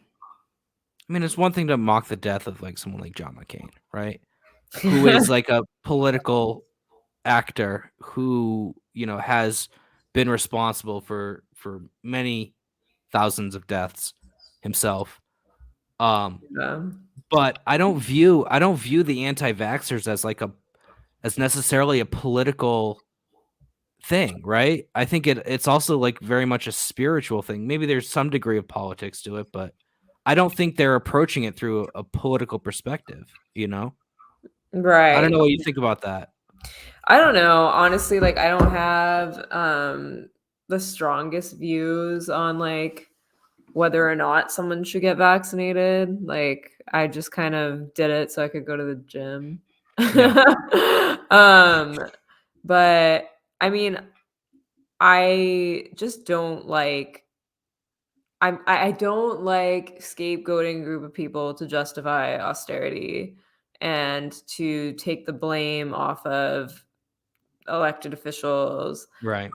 mean, it's one thing to mock the death of like someone like John McCain, right? Who is like a political actor who has been responsible for many thousands of deaths himself. Um, Yeah. but I don't view the anti-vaxxers as like a as necessarily a political thing, right? I think it's also like very much a spiritual thing. Maybe there's some degree of politics to it, but I don't think they're approaching it through a political perspective, you know? I don't Right. know what you think about that. I don't know. Honestly, like I don't have the strongest views on like whether or not someone should get vaccinated. Like I just kind of did it so I could go to the gym. Yeah. um but I mean, I just don't like I don't like scapegoating a group of people to justify austerity and to take the blame off of elected officials, Right.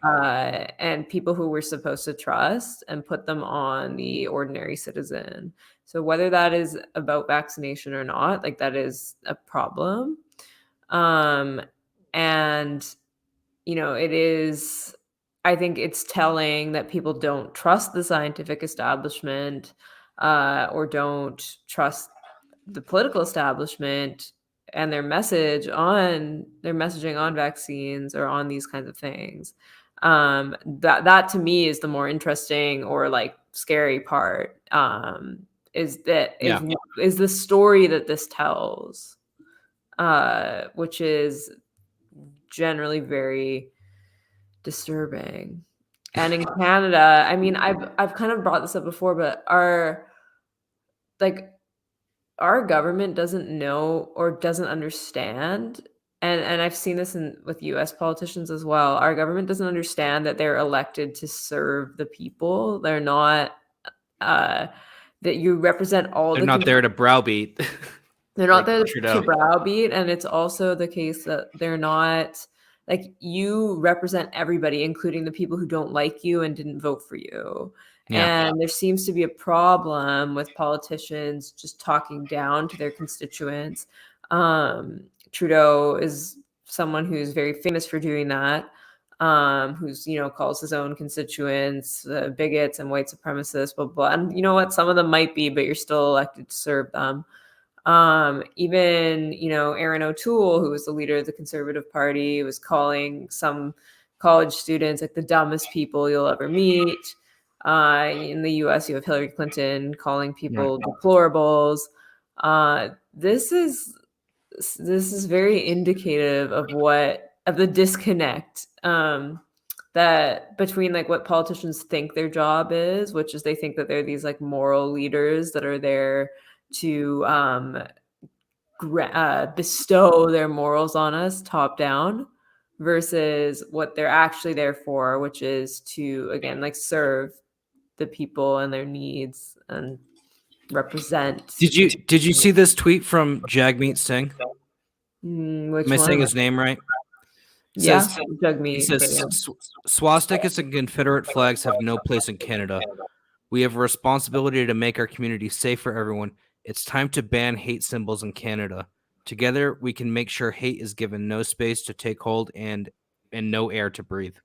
and people who we're supposed to trust and put them on the ordinary citizen. So whether that is about vaccination or not, like that is a problem. Um, and it is, I think it's telling that people don't trust the scientific establishment, or don't trust the political establishment and their messaging on vaccines or on these kinds of things. That to me is the more interesting or like scary part. Is that Yeah. is the story that this tells, which is generally very disturbing. And in Canada, I mean, I've kind of brought this up before, but like our government doesn't know or doesn't understand, and I've seen this with US politicians as well. Our government doesn't understand that they're elected to serve the people. They're not uh that you represent all They're the not there to browbeat they're not like there to Trudeau. browbeat, and it's also the case that they're not like you represent everybody, including the people who don't like you and didn't vote for you. Yeah. And there seems to be a problem with politicians just talking down to their constituents. Trudeau is someone who's very famous for doing that, who's calls his own constituents bigots and white supremacists, blah, blah, blah. And you know what? Some of them might be, but you're still elected to serve them. Even Aaron O'Toole, who was the leader of the Conservative Party, was calling some college students like the dumbest people you'll ever meet. In the US, you have Hillary Clinton calling Right. people deplorables. This is very indicative of the disconnect, that between like what politicians think their job is, which is they think that they're these like moral leaders that are there to bestow their morals on us top down, versus what they're actually there for, which is to again like serve the people and their needs and represent. Did you see this tweet from Jagmeet Singh? Which Am I one? saying his name right? It Yeah, says jug he meat. says swastikas and Confederate flags have no place in Canada. We have a responsibility to make our community safe for everyone. It's time to ban hate symbols in Canada. Together, we can make sure hate is given no space to take hold and no air to breathe.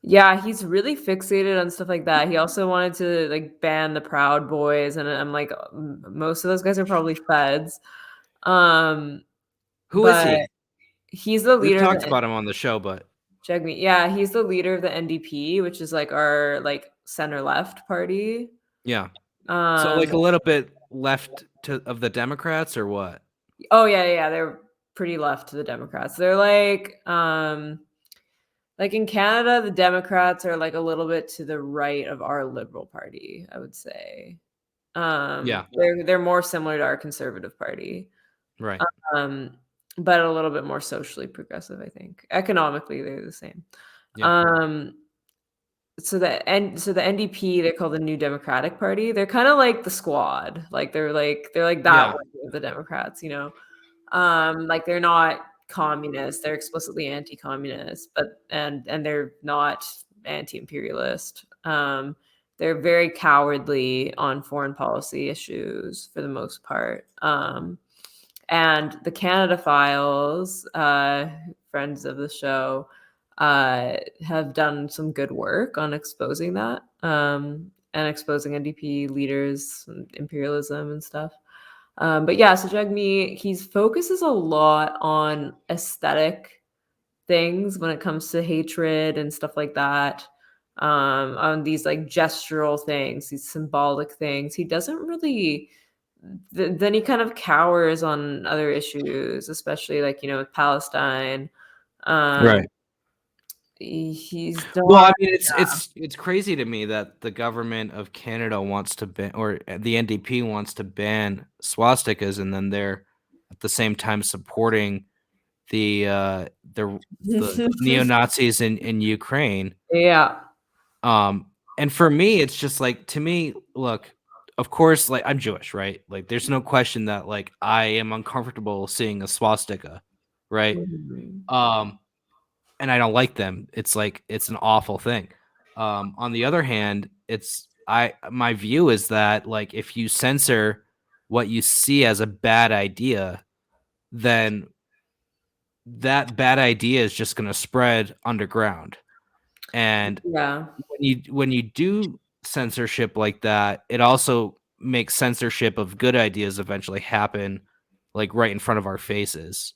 Yeah, he's really fixated on stuff like that. He also wanted to like ban the Proud Boys, and I'm like, most of those guys are probably feds. Who is But he? he's the We've leader of talked the about him on the show, but Yeah, he's the leader of the NDP, which is like our like center left party. yeah. So Um, like a little bit left of the Democrats or what? oh yeah, they're pretty left to the Democrats. They're like in Canada, the Democrats are like a little bit to the right of our Liberal Party, I would say. Yeah. They're more similar to our Conservative Party. Right. Um, but a little bit more socially progressive, I think. Economically, they're the same. Yeah. So the NDP, they're called the New Democratic Party. They're kind of like the Squad. Like they're like that Yeah. way of the Democrats, like they're not communist. They're explicitly anti-communist, but and they're not anti-imperialist. They're very cowardly on foreign policy issues for the most part. And the Canada Files, friends of the show, have done some good work on exposing that, and exposing NDP leaders, and imperialism and stuff. But yeah, so Jagmeet, he focuses a lot on aesthetic things when it comes to hatred and stuff like that. On these like gestural things, these symbolic things. He doesn't really then he kind of cowers on other issues, especially like, with Palestine. Um, Right. he's Well, I not. mean, it's crazy to me that the government of Canada wants to ban, or the NDP wants to ban swastikas, and then they're at the same time supporting the the neo Nazis in Ukraine. Yeah. And for me, it's just like, to me, look, of course, like, I'm Jewish, right? Like, there's no question that, like, I am uncomfortable seeing a swastika, right? Mhm. Um, and I don't like them. It's like, it's an awful thing. On the other hand, my view is that, like, if you censor what you see as a bad idea, then that bad idea is just going to spread underground. And Yeah. when you do censorship like that, it also makes censorship of good ideas eventually happen, like, right in front of our faces,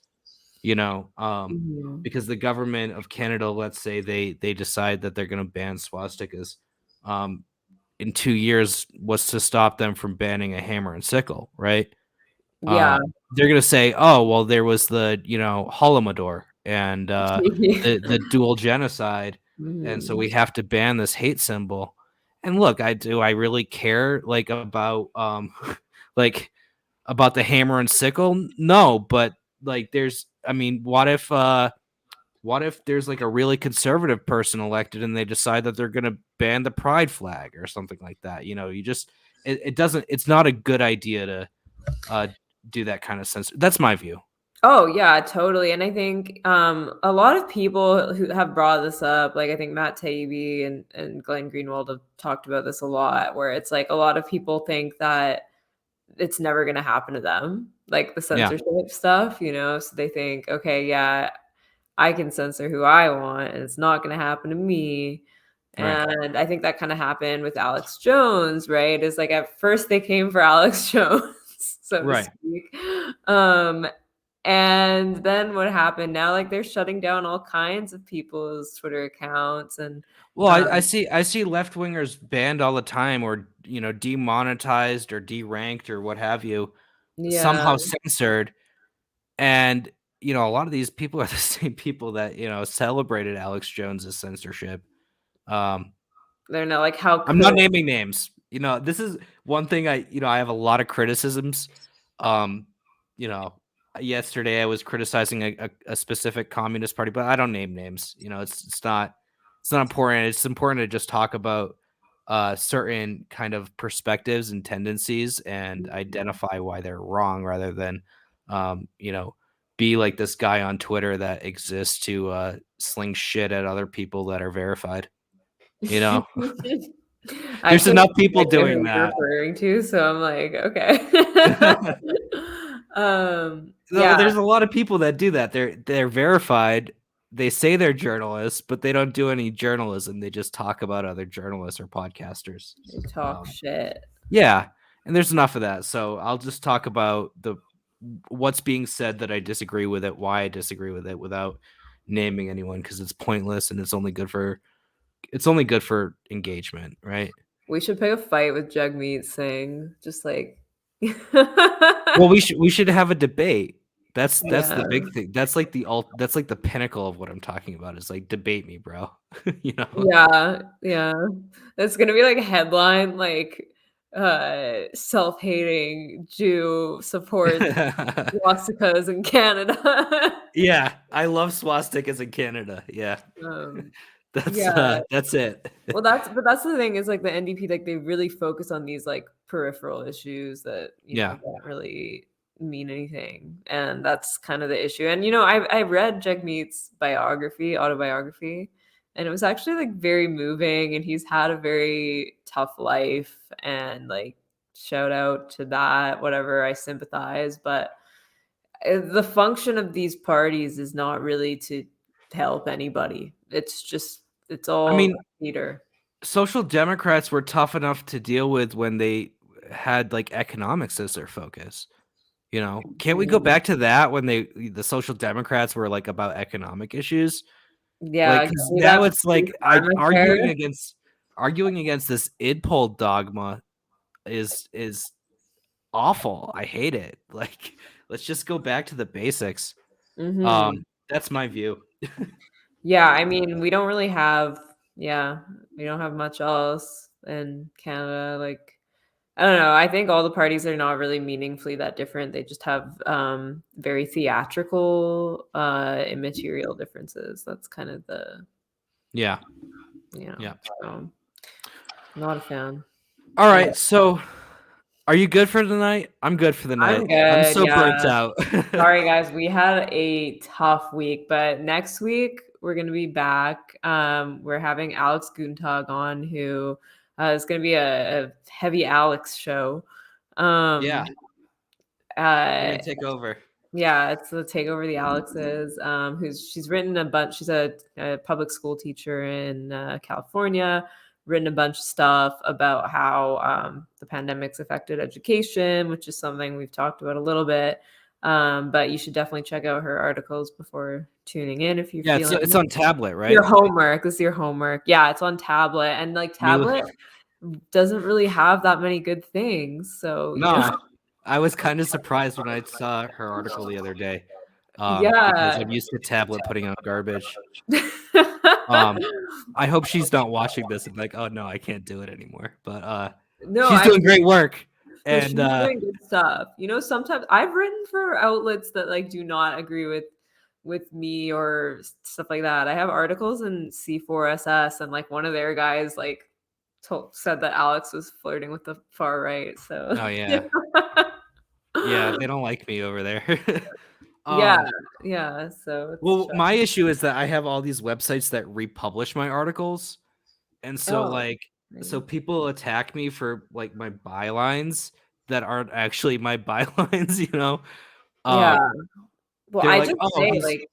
Mhm. because the government of Canada, let's say they decide that they're going to ban swastikas, um, in 2 years, was to stop them from banning a hammer and sickle, right? Yeah. They're gonna say, "Oh, well, there was the, Holodomor and, the dual genocide, and so Mhm. we have to ban this hate symbol." And look, I really care, like, about, like, about the hammer and sickle? No, but, like, I mean, what if there's, like, a really conservative person elected and they decide that they're gonna ban the pride flag or something like that? You just it doesn't it's not a good idea to uh, do that kind of sense. That's my view. Oh, yeah, totally, and I think, a lot of people who have brought this up, like, I think Matt Taibbi and Glenn Greenwald have talked about this a lot, where it's like a lot of people think that it's never gonna happen to them, like the Yeah, censorship stuff, so they think, "Okay, yeah, I can censor who I want, and it's not gonna happen to me." right, And I think that kinda happened with Alex Jones, right? Is like at first they came for Alex Jones, so to right. speak. Um, and then what happened? Now, like, they're shutting down all kinds of people's Twitter accounts and, Well, I um see I see left wingers banned all the time, or demonetized or deranked or what have you, yeah, somehow censored. And a lot of these people are the same people that celebrated Alex Jones's censorship. Um, they're not like, "How I'm could." not naming names. This is one thing I have a lot of criticisms. Um, you know, Yesterday I was criticizing a specific communist party, but I don't name names. It's not important. It's important to just talk about certain kind of perspectives and tendencies and identify why they're wrong, rather than um, you know, be like this guy on Twitter that exists to sling shit at other people that are verified. You know, I there's can't enough think, people like, of doing who you're that. referring to, so I'm like, "Okay." No, Yeah, there's a lot of people that do that. They're verified. They say they're journalists, but they don't do any journalism. They just talk about other journalists or podcasters. they talk Um, shit. yeah, and there's enough of that. So I'll just talk about the what's being said that I disagree with it, why I disagree with it, without naming anyone, because it's pointless and it's only good for engagement, right? We should pick a fight with Jagmeet Singh, just like. Well, we should have a debate. That's Yeah. the big thing. That's like the pinnacle of what I'm talking about, is like, debate me, bro. You know? Yeah, yeah. It's gonna be like a headline, like, "Self-hating Jew supports swastikas in Canada." Yeah, I love swastikas in Canada. Yeah. Um, That's yeah. that's it. Well, that's the thing is, like, the NDP, like, they really focus on these, like, peripheral issues that, Yeah. don't really mean anything, and that's kind of the issue, and, I read Jagmeet's autobiography, and it was actually, like, very moving, and he's had a very tough life, and, like, shout out to that, whatever, I sympathize, but, the function of these parties is not really to help anybody. It's I all mean, theater. social democrats were tough enough to deal with when they had, like, economics as their focus. Can't we go Mm. back to that, when the social democrats were, like, about economic issues? Yeah, Like, give 'cause me now that it's free like, I pharmacare. arguing against this id poll dogma is awful. I hate it. Like, let's just go back to the basics. Mhm. That's my view. Yeah, I mean, we don't really have yeah, we don't have much else in Canada, like I don't know, I think all the parties are not really meaningfully that different, they just have, very theatrical, immaterial differences, that's kind of the Yeah. you know, Yeah. so, not a fan. All Yeah. right. So, are you good for tonight? I'm good for the I'm night. I'm good, so burnt yeah. out. Sorry, guys, we had a tough week, but next week we're gonna be back. We're having Alex Guntag on, who is gonna be a heavy Alex show. Yeah. Um, You're uh, gonna take over. yeah, it's the Takeover the Alexes. She's written a bunch. She's a public school teacher in California. Written a bunch of stuff about how the pandemic's affected education, which is something we've talked about a little bit. But you should definitely check out her articles before tuning in if you're Yeah, feeling it's on tablet, your right? homework. This is your homework. Yeah, it's on tablet, and like Mila. tablet doesn't really have that many good things. So No, I was kind of surprised when I saw her article the other day, because yeah. I'm used to tablet putting out garbage. I hope she's not watching this and like, oh no, I can't do it anymore. But No, she's I doing great work, no, and she's doing good stuff. You know, sometimes I've written for outlets that like do not agree with me or stuff like that. I have articles in C4SS, and like one of their guys like said that Alex was flirting with the far right. So oh yeah, they don't like me over there. yeah, um, yeah. So it's well, my issue is that I have all these websites that republish my articles, and so oh, like, so right. people attack me for like my bylines that aren't actually my bylines. You know, Yeah. um, Well, they're I like, just oh, say he's like,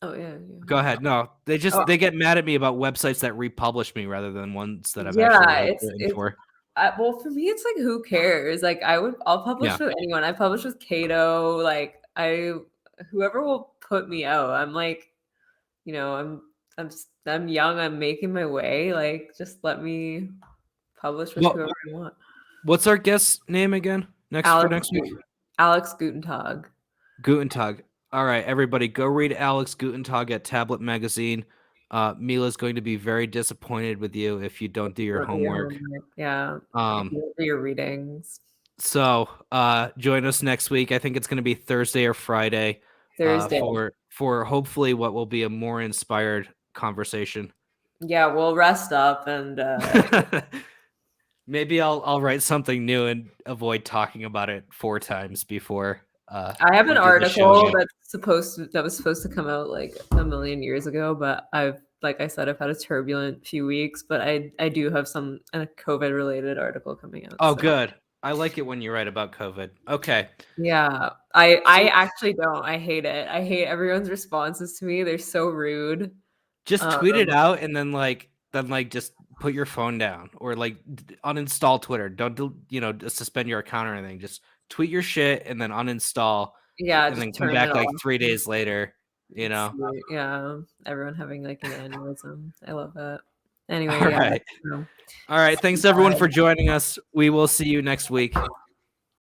oh yeah, yeah. go ahead. No, Oh, they get mad at me about websites that republish me rather than ones that I've actually yeah, like it's written it's for. well, for me, it's like, who cares? Like, I'll publish Yeah. with anyone. I publish with Cato. Like, whoever will put me out. I'm like, you know, I'm young. I'm making my way. Like, just let me publish with Well, whoever I want. what's our guest name again? For Alex next week? Alex Gutentag. Gutentag. All right, everybody, go read Alex Gutentag at Tablet Magazine. Mila's going to be very disappointed with you if you don't do your Don't do your homework. homework. Yeah, if you Um, don't do your readings. so join us next week. I think it's going to be Thursday or Friday. Thursday. For hopefully what will be a more inspired conversation. Yeah, we'll rest up and Maybe I'll write something new and avoid talking about it 4 times before I have we an do the show article again. that was supposed to come out like a million years ago, but like I said, I've had a turbulent few weeks, but I do have a COVID related article coming out. Oh, So good. I like it when you write about COVID. Okay. yeah, I actually don't. I hate it. I hate everyone's responses to me. They're so rude. Just Um, tweet it out and then just put your phone down or like uninstall Twitter. Don't suspend your account or anything. Just tweet your shit and then uninstall yeah, and then just come turn it back like off. 3 days later, It's, yeah, everyone having like an aneurysm. I love that. Anyway, All yeah. right. So, All right. Thanks everyone for joining us. We will see you next week.